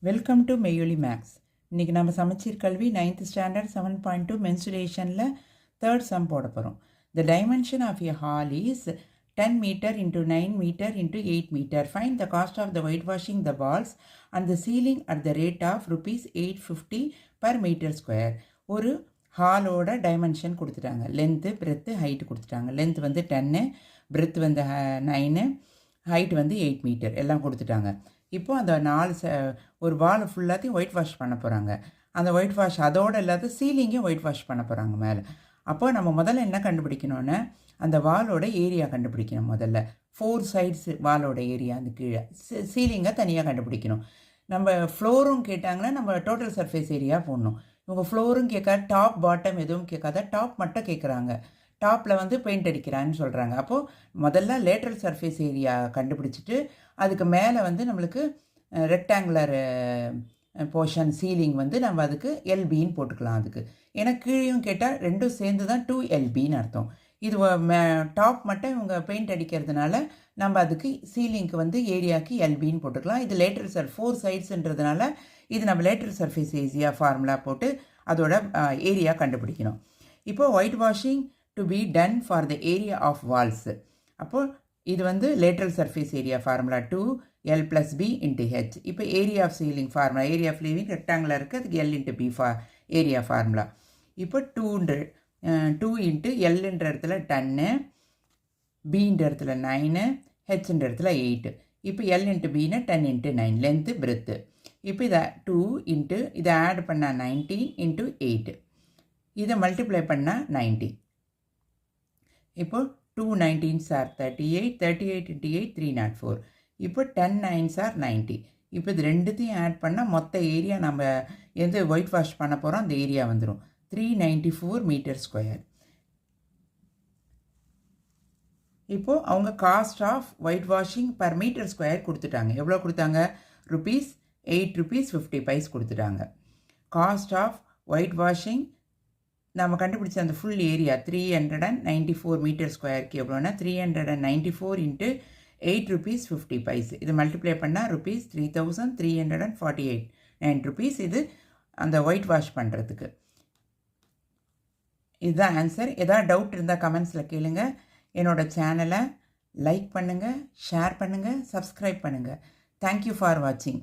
Welcome to மெய்யொலி maths. இன்றைக்கி நம்ம சமச்சீர் கல்வி 9th ஸ்டாண்டர்ட் 7.2 மென்சுரேஷனில் தேர்ட் சம் போட போகிறோம். The dimension of a hall is 10 meter into 9 meter into 8 meter. Find the cost of the whitewashing the walls and the ceiling at the rate of rupees 850 per meter square. ஒரு ஹாலோட dimension கொடுத்துட்டாங்க. Length breadth height கொடுத்துட்டாங்க. Length வந்து 10, breadth வந்து 9, height வந்து 8 metre எல்லாம் கொடுத்துட்டாங்க. இப்போது அந்த ஒரு வால் ஃபுல்லாத்தையும் ஒயிட் வாஷ் பண்ண போகிறாங்க. அந்த ஒயிட் வாஷ் அதோடு இல்லாத சீலிங்கையும் ஒயிட் வாஷ் பண்ண போகிறாங்க மேலே. அப்போது நம்ம முதல்ல என்ன கண்டுபிடிக்கணும்னா அந்த வாலோட ஏரியா கண்டுபிடிக்கணும். முதல்ல 4 sides வாலோட ஏரியா அந்த கீழே சீலிங்கை தனியாக கண்டுபிடிக்கணும். நம்ம ஃப்ளோரும் கேட்டாங்கன்னா நம்ம டோட்டல் சர்ஃபேஸ் ஏரியா போடணும். இவங்க ஃப்ளோரும் கேட்காத, டாப் பாட்டம் எதுவும் கேட்காத, டாப் மட்டும் கேட்குறாங்க. டாப்பில் வந்து பெயிண்ட் அடிக்கிறான்னு சொல்கிறாங்க. அப்போது முதல்ல லேட்ரல் சர்ஃபேஸ் ஏரியா கண்டுபிடிச்சிட்டு அதுக்கு மேலே வந்து நம்மளுக்கு ரெக்டாங்குலர் போர்ஷன் சீலிங் வந்து நம்ம அதுக்கு எல்பின்னு போட்டுக்கலாம். அதுக்கு ஏன்னா கீழேயும் கேட்டால் ரெண்டும் சேர்ந்து தான் 2LBன்னு அர்த்தம். இது டாப் மட்டும் இவங்க பெயிண்ட் அடிக்கிறதுனால நம்ம அதுக்கு சீலிங்க்கு வந்து ஏரியாவுக்கு எல்பின்னு போட்டுக்கலாம். இது லேட்ரல் 4 sides இது நம்ம லேட்ரல் சர்ஃபேஸ் ஏரியா ஃபார்முலா போட்டு அதோட ஏரியா கண்டுபிடிக்கணும். இப்போது white washing to be done for the area of walls. அப்போ இது வந்து lateral surface area formula 2L plus B into H. இப்போ area of ceiling formula, area of living rectangular இருக்குது, அதுக்கு L into B for area formula. இப்போ 2 into Lன்ற இடத்துல 10, Bன்ற இடத்துல 9, Hன்ற இடத்துல 8. இப்போ L into Bனா 10 into 9 length breadth. இப்போ இதை 2 into இதை ஆட் பண்ணால் 19 into 8. இதை மல்டிப்ளை பண்ணால் 90. இப்போ 2 19s are 38, 38 into 8 304. இப்போ 10 9s are 90. இப்போ இது ரெண்டுத்தையும் ஆட் பண்ணால் மொத்த ஏரியா நம்ம எது ஒயிட் வாஷ் பண்ண போகிறோம் அந்த ஏரியா வந்துடும் 394 மீட்டர் ஸ்கொயர். இப்போது அவங்க cost of white washing per metre square கொடுத்துட்டாங்க. எவ்வளோ கொடுத்தாங்க? rupees 8 rupees 50 paise கொடுத்துட்டாங்க. காஸ்ட் ஆஃப் ஒயிட் வாஷிங் நம்ம கண்டுபிடிச்ச அந்த ஃபுல் ஏரியா 394 மீட்டர் ஸ்கொயருக்கு எவ்வளோன்னா 394 into 8 rupees 50 paise. இது மல்டிப்ளை பண்ணால் rupees 3348 rupees. இது அந்த ஒயிட் வாஷ் பண்ணுறதுக்கு. இதுதான் ஆன்சர். எதாவது டவுட் இருந்தால் கமெண்ட்ஸில் கேளுங்க. என்னோடய சேனலை லைக் பண்ணுங்கள், ஷேர் பண்ணுங்கள், சப்ஸ்கிரைப் பண்ணுங்கள். தேங்க்யூ ஃபார் வாட்சிங்.